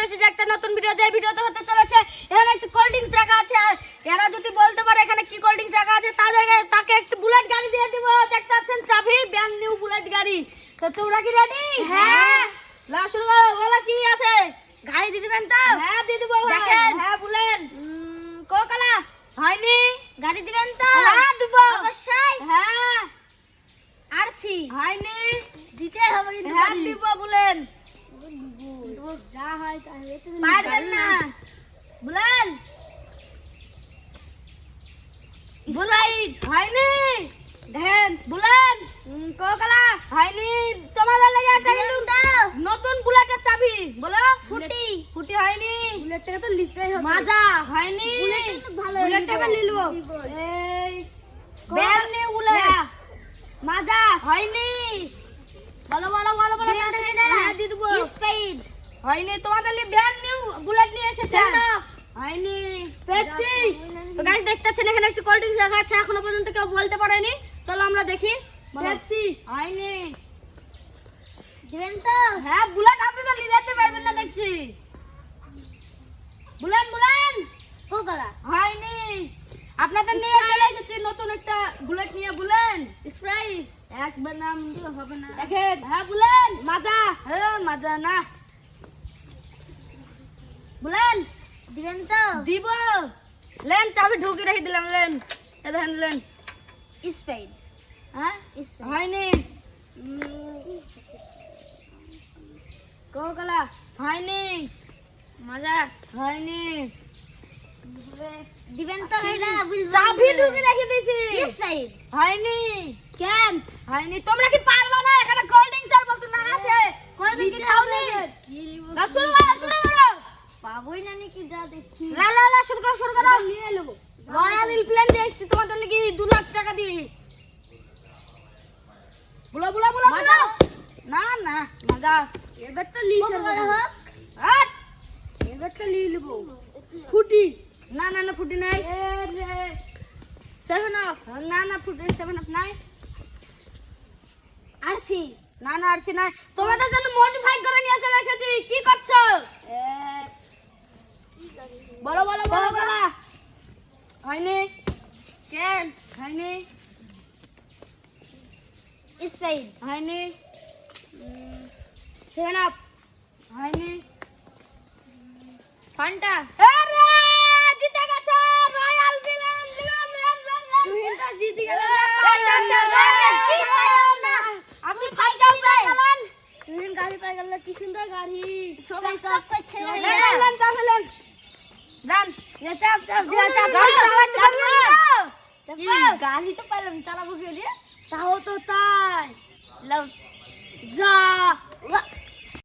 এসেছে একটা নতুন ভিডিও। যে ভিডিওতে হতে চলেছে এখানে একটু কোল্ড ড্রিঙ্কস রাখা আছে, আর এরা যদি বলতে পারে এখানে কি কোল্ড ড্রিঙ্কস রাখা আছে তা জায়গায় তাকে একটু বুলেট গাড়ি দিয়ে দিব। দেখতে পাচ্ছেন চাবি, ব্র্যান্ড নিউ বুলেট গাড়ি। তো তোমরা কি রেডি? হ্যাঁ, লা শুরু করো। বলো কি আছে? গাড়ি দিয়ে দিবেন তো? হ্যাঁ দিয়ে দিব। দেখেন, হ্যাঁ বলেন। কোকালা হয়নি? গাড়ি দিবেন তো? হ্যাঁ দিব অবশ্যই। হ্যাঁ আরসি হয়নি? দিতে হবে কিন্তু। হ্যাঁ দিব বলেন। যা হয় তাই পারবেন না বলেন। বুলাইট হয়নি? দেখেন বলেন। কোকালা হয়নি? তোমাদের লাগে একটা নতুন বুলেটের চাবি বলো। ফুটি ফুটি হয়নি? বুলেটটা তো লিখতেই হবে। মাজা হয়নি? বুলেট তো ভালো, বুলেটটা লিখব। এই ব্র্যান্ড নিউ বুলেট মাজা হয়নি? বলো বলো বলো বলো। হ্যাঁ দিয়ে দেব। স্পিড হয়নি? তোমাদের लिए ব্র্যান্ড নিউ বুলেট নিয়ে এসেছে হয়নি? পেপসি। তো গাইস দেখতেছেন এখানে একটু কোল্ড ড্রিঙ্কস রাখা আছে, এখনো পর্যন্ত কেউ বলতে পারেনি। চলো আমরা দেখি। পেপসি হয়নি? দিবেন তো? হ্যাঁ বুলেট আপনি তো নিয়ে যেতে পারবেন না দেখছি। বুলেন বুলেন কোকালা হয়নি? আপনাদের নিয়ে চলে এসেছি নতুন একটা বুলেট নিয়ে। বুলেন স্প্রাইট একবার নাম হবে না। দেখেন হ্যাঁ বুলেন মাজা। হ্যাঁ মাজা না বুলেন। দিবেন তো? দিব। লেন চাবি ঢুকি রেখে দিলাম। লেন এ দেখেন লেন স্প্রাইট। হ্যাঁ স্প্রাইট হয়নি? কোকালা হয়নি? মাজা হয়নি? দিবেন তো? এটা চাবি ঢুকি রেখে দিয়েছি। স্প্রাইট হয়নি? কেন হয়নি? তোমরা কি পারবা না? এখানে কোল্ড ড্রিঙ্কস আর বলতো না আছে। কোল্ড ড্রিঙ্কস খাওনি? না শুরু করো শুরু করো। পাবোই না নাকি যা দেখছি। লা লা লা শুরু করো শুরু করো। নিয়ে নেব। রয়্যাল এনফিল্ড দিয়ে এসেছি তোমাদের লাগি 2 লাখ টাকা দিয়ে। বলো বলো বলো বলো। না না মাজা এবার তো লি সরব। হট এবার তো লি লব। ফুটি না না না ফুটি নাই। এ রে 7 আপ না না ফুটি 7 আপ নাই। আরসি না না আরসি নাই। তোমাদের জন্য মডিফাই করে নিয়ে চলে এসেছি। কি করছো? বলো বলো বলো বলো। হয়নি? কেন হয়নি? স্পাইড হয়নি? 7 আপ হয়নি? ফান্টা আরে জিতে গেছে রয়্যাল ভিলেন। তুই তো জিতে গেলে। আপনি ফাইটাও পাই গেলেন। তুই গাড়ি পাই গেল। কি সুন্দর গাড়ি। সবাই সব করছে। লেন চাপলেন জান এ চাপ চাপ দিয়া চাপ। গাড়ি চালাতে পারবেন না? গাড়ি তো পাইলাম চালাবো কি দিয়ে? তাও তো তাই।